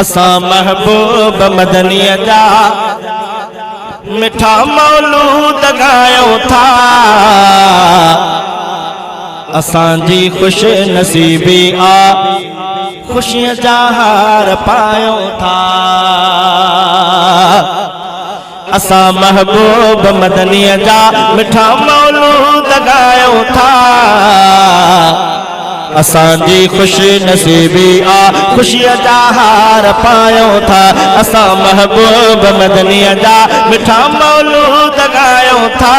असा महबूब मदनीअ जा मिठा मौलूद गायूं था। असांजी खुश नसीबी आ खुशियां जा हार पायूं था। असा महबूब मदनीअ जा मिठा मौलूद गायूं था। असांजी खुश नसीबी आ खुशियां जा हार पायूं था। असा महबूब मदनीअ जा मिठा मौलूद गायूं था।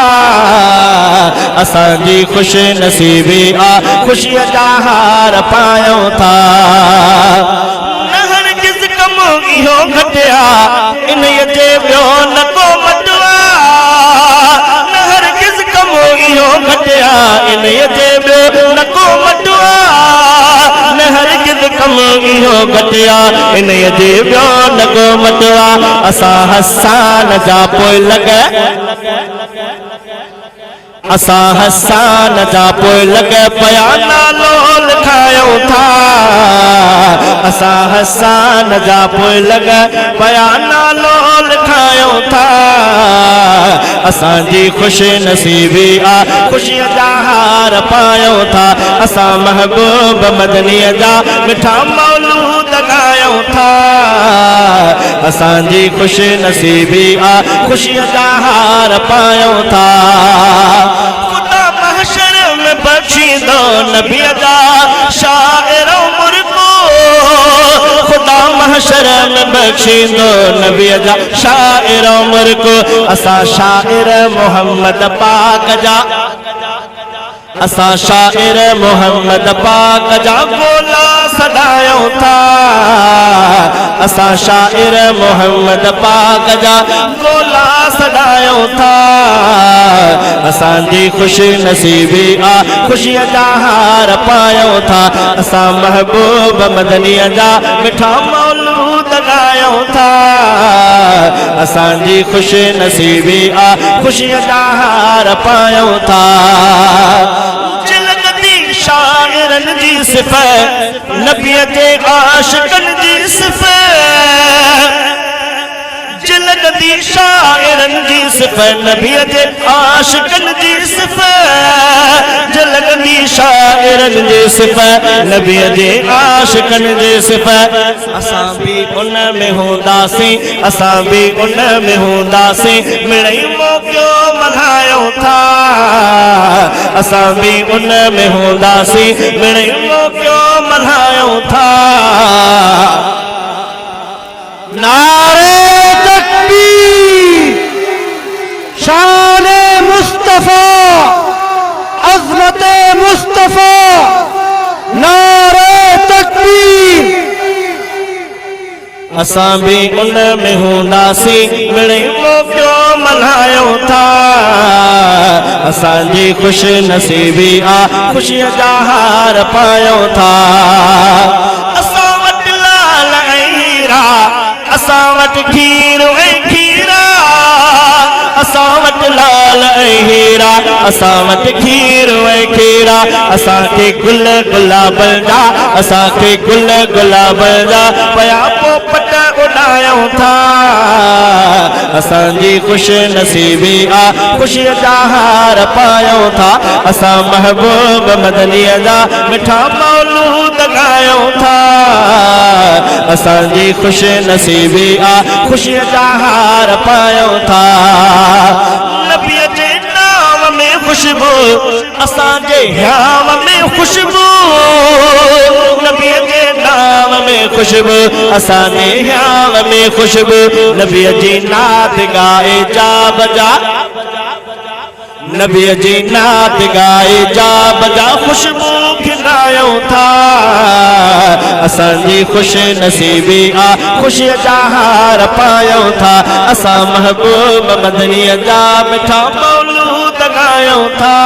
असांजी खुश नसीबी आ खुशियां जा हार पायूं था। न हरगिज़ कम इहो घटिया इन जे ॿियो न को मटवा। न हरगिज़ कम इहो घटिया इन जे ॿियो न को मटवा। न हरगिज़ कम इहो घटिया इन जे ॿियो न को मटवा। असां हसान जा पोइ लॻ असां हसान जा पोइ लॻ पिया नालो लिखायूं था। असां हसान जा पोइ लॻ पिया नालो लिखायूं था। असांजी खुश नसीबी आ खुशियां जा हार पायूं था। असां महबूब मदनीअ जा मिठा मौलूद गायूं था। असांजी खुश नसीबी आ खुशियां जा हार पायूं था। खुदा महशर में बख्शींदो नबीअ जा शाइर उम्र को। खुदा महशर में बख्शींदो नबीअ जा शाइर उम्र को। असां शाइर मोहम्मद पाक जा असां शाइर मोहम्मद पाक जा गोला सदायूं था। असां शाइर मोहम्मद पाक जा गोला सदायूं था। असांजी खुश नसीबी आ खुशियां जा हार पायूं था। असां महबूब मदनीअ जा मिठा मौलूद गायूं था। असांजी खुश नसीबी आ खुशियां जा हार पायूं था। शाइरन जी सिफ़त नबीअ जे आशिक़न जी सिफ़त। जिलगदी शाइरन जी सिफ़त नबीअ जे आशिक़न जी सिफ़त। जिलगदी शाइरन जी सिफ़त नबीअ जे आशिक़न जी सिफ़त। असां भी उन में हूंदासीं असां भी उन में हूंदासीं मिड़ई मौक़ो मल्हायूं था। असां भी उन में हूंदासीं मिड़ई मौक़ो मल्हायूं था। नारे तकबीर शान मुस्तफा अज़मत मुस्तफा नारे तकबीर। असां भी उन में हूंदासीं मिड़ई मौक़ो मल्हायूं था। असांजी खुश नसीबी आ खुशियां जा हार पायूं था। असां वटि लाल ऐं हीरा असां वटि खीर ऐं खीरा। असां वटि लाल ऐं हीरा असां वटि खीर ऐं खीरा। असांखे गुल गुलाब जा असांखे गुल गुलाब जा पया पोपट उॾायूं था। असांजी खुश नसीबी आ खुशियां जा हार पायूं था। असां महबूब मदनीअ जा मिठा मौलूद गायूं था। असांजी खुश नसीबी आ खुशियां जा हार पायूं था। नबीअ जे नाम में खुशबू असांजे ह्याम में खुशबू। नबीअ जे नाम में खुशबू असांजे ह्याम में खुशबू। नबीअ जी नात गाए जा बजा नबीअ जी नात गाए जा बजा खुशबू खिलायूं था। असांजी खुश नसीबी आ खुशियां जा हार पायूं था। असां महबूब मदनीअ जा मिठा मौलूद गायूं था।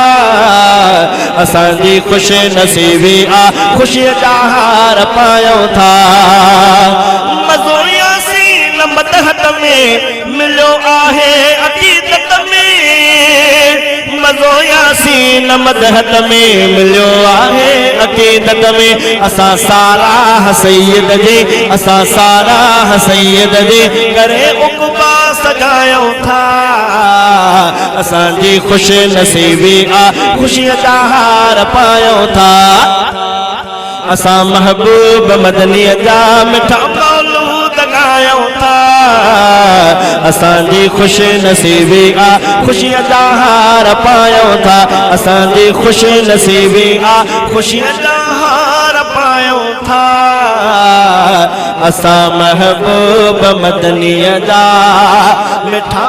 असांजी खुश नसीबी आ खुशियां जा हार पायूं था। मज़ो यासीन मदहत में मिलियो आहे अक़ीदत में। मज़ो यासीन सीन मदहत में मिलियो आहे अक़ीदत में असां सारा सैयद जे असां सारा सैयद जे करे उक़बा सजायूं था असांजी खुश नसीबी आ खुशीअ जा हार पायूं था असां महबूब मदनीअ जा मिठा मौलूद ॻायूं था असांजी खुश नसीबी आ खुशीअ जा हार पायूं था असांजी खुश नसीबी आ खुशीअ जा हार पायूं था असां महबूब मदनीअ जा मिठा